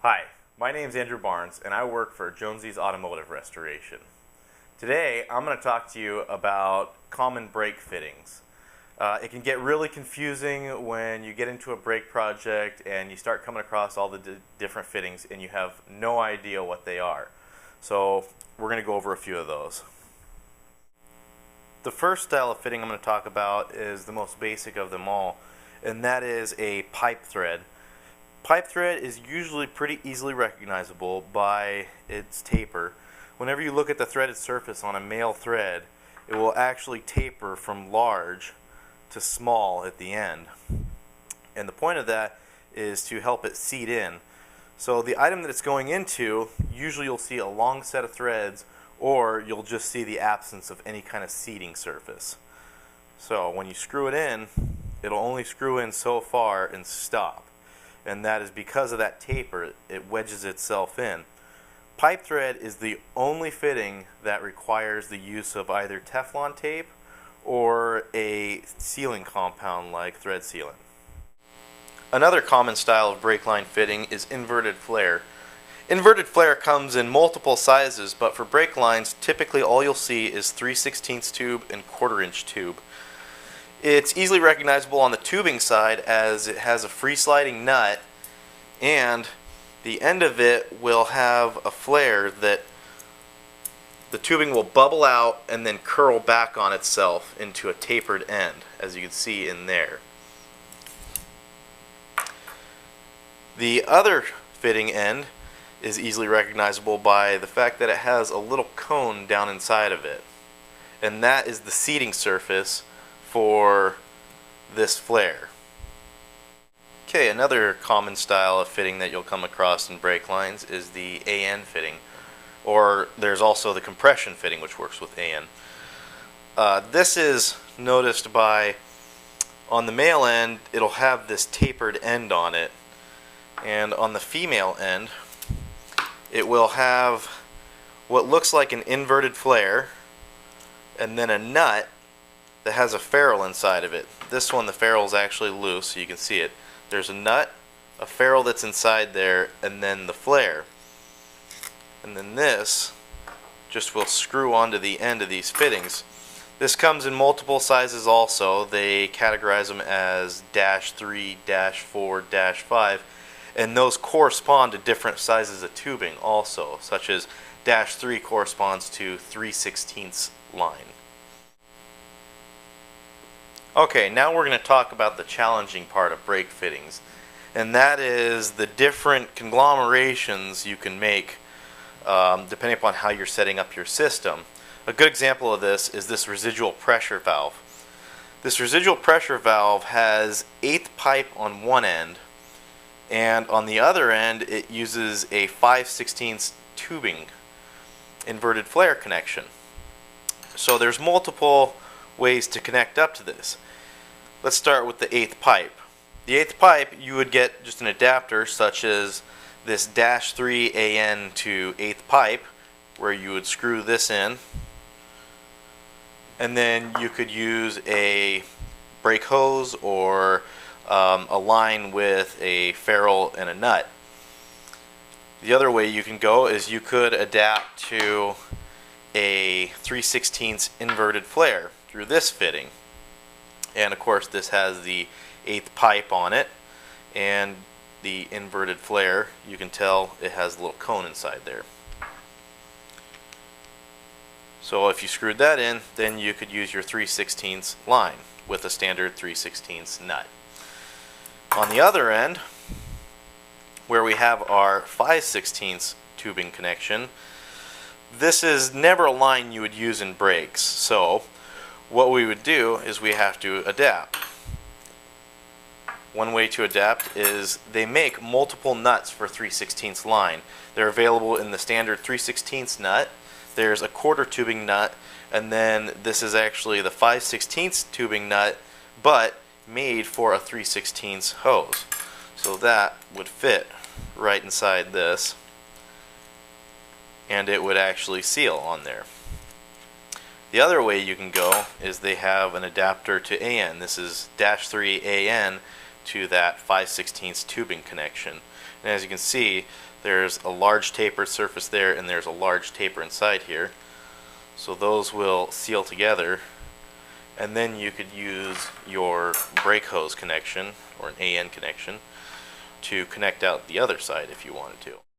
Hi, my name is Andrew Barnes and I work for Jonesy's Automotive Restoration. Today I'm going to talk to you about common brake fittings. It can get really confusing when you get into a brake project and you start coming across all the different fittings and you have no idea what they are. So we're going to go over a few of those. The first style of fitting I'm going to talk about is the most basic of them all, and that is a pipe thread. Pipe thread is usually pretty easily recognizable by its taper. Whenever you look at the threaded surface on a male thread, it will actually taper from large to small at the end. And the point of that is to help it seat in. So the item that it's going into, usually you'll see a long set of threads, or you'll just see the absence of any kind of seating surface. So when you screw it in, it'll only screw in so far and stop. And that is because of that taper. It wedges itself in. Pipe thread is the only fitting that requires the use of either Teflon tape or a sealing compound like thread sealant. Another common style of brake line fitting is inverted flare. Inverted flare comes in multiple sizes, but for brake lines, typically all you'll see is 3/16 tube and 1/4 inch tube. It's easily recognizable on the tubing side as it has a free sliding nut, and the end of it will have a flare that the tubing will bubble out and then curl back on itself into a tapered end, as you can see in there. The other fitting end is easily recognizable by the fact that it has a little cone down inside of it, and that is the seating surface for this flare. Okay, another common style of fitting that you'll come across in brake lines is the AN fitting, or there's also the compression fitting, which works with AN. This is noticed by, on the male end, it'll have this tapered end on it, and on the female end, it will have what looks like an inverted flare, and then a nut that has a ferrule inside of it. This one, the ferrule is actually loose, so you can see it. There's a nut, a ferrule that's inside there, and then the flare. And then this just will screw onto the end of these fittings. This comes in multiple sizes also. They categorize them as -3, -4, -5, and those correspond to different sizes of tubing also, such as -3 corresponds to 3/16 line. Okay, now we're going to talk about the challenging part of brake fittings, and that is the different conglomerations you can make depending upon how you're setting up your system. A good example of this is this residual pressure valve. This residual pressure valve has 1/8 pipe on one end, and on the other end it uses a 5/16 tubing inverted flare connection. So there's multiple ways to connect up to this. Let's start with the 1/8 pipe. The 1/8 pipe, you would get just an adapter such as this -3 AN to 1/8 pipe, where you would screw this in, and then you could use a brake hose or a line with a ferrule and a nut. The other way you can go is you could adapt to a 3/16 inverted flare through this fitting, and of course this has the 1/8 pipe on it, and the inverted flare, you can tell it has a little cone inside there. So if you screwed that in, then you could use your 3/16 line with a standard 3/16 nut. On the other end, where we have our 5/16 tubing connection, this is never a line you would use in brakes, so what we would do is we have to adapt. One way to adapt is they make multiple nuts for 3/16 line. They're available in the standard 3/16 nut. There's a 1/4 tubing nut, and then this is actually the 5/16 tubing nut, but made for a 3/16 hose. So that would fit right inside this, and it would actually seal on there. The other way you can go is they have an adapter to AN. This is -3 AN to that 5/16 tubing connection. And as you can see, there's a large tapered surface there, and there's a large taper inside here. So those will seal together, and then you could use your brake hose connection, or an AN connection, to connect out the other side if you wanted to.